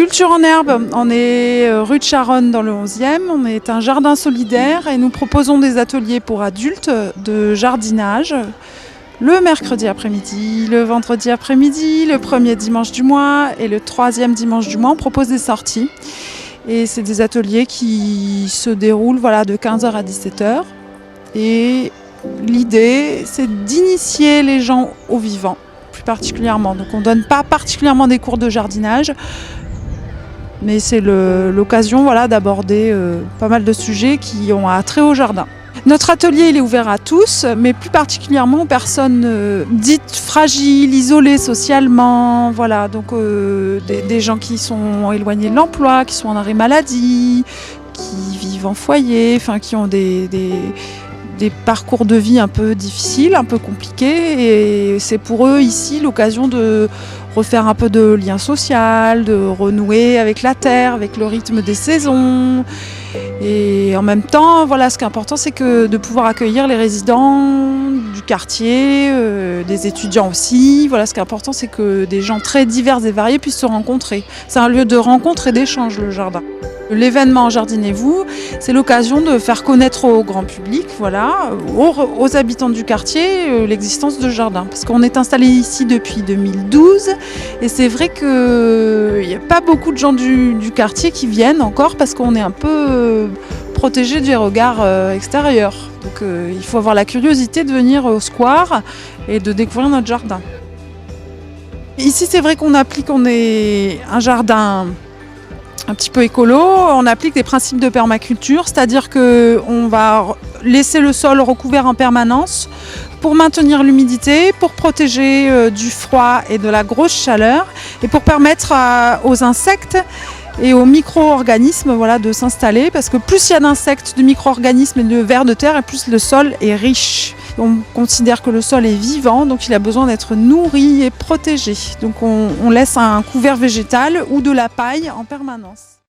Culture en herbe, on est rue de Charonne dans le 11e, on est un jardin solidaire et nous proposons des ateliers pour adultes de jardinage le mercredi après-midi, le vendredi après-midi, le premier dimanche du mois et le troisième dimanche du mois. On propose des sorties et c'est des ateliers qui se déroulent de 15h à 17h. Et l'idée, c'est d'initier les gens au vivant, plus particulièrement. Donc on ne donne pas particulièrement des cours de jardinage, mais c'est l'occasion d'aborder pas mal de sujets qui ont trait au jardin. Notre atelier il est ouvert à tous, mais plus particulièrement aux personnes dites fragiles, isolées socialement, donc des gens qui sont éloignés de l'emploi, qui sont en arrêt maladie, qui vivent en foyer, qui ont des parcours de vie un peu difficiles, un peu compliqués, et c'est pour eux ici l'occasion de refaire un peu de lien social, de renouer avec la terre, avec le rythme des saisons. Et en même temps, ce qui est important, c'est de pouvoir accueillir les résidents du quartier, des étudiants aussi. Ce qui est important, c'est que des gens très divers et variés puissent se rencontrer. C'est un lieu de rencontre et d'échange, le jardin. L'événement Jardinez-vous, c'est l'occasion de faire connaître au grand public, aux habitants du quartier, l'existence de jardin. Parce qu'on est installé ici depuis 2012 et c'est vrai qu'il n'y a pas beaucoup de gens du quartier qui viennent encore parce qu'on est un peu protégé des regards extérieurs. Donc il faut avoir la curiosité de venir au square et de découvrir notre jardin. Ici, c'est vrai on est un jardin un petit peu écolo, on applique des principes de permaculture, c'est-à-dire qu'on va laisser le sol recouvert en permanence pour maintenir l'humidité, pour protéger du froid et de la grosse chaleur et pour permettre aux insectes et aux micro-organismes de s'installer, parce que plus il y a d'insectes, de micro-organismes et de vers de terre, et plus le sol est riche. On considère que le sol est vivant, donc il a besoin d'être nourri et protégé. Donc on laisse un couvert végétal ou de la paille en permanence.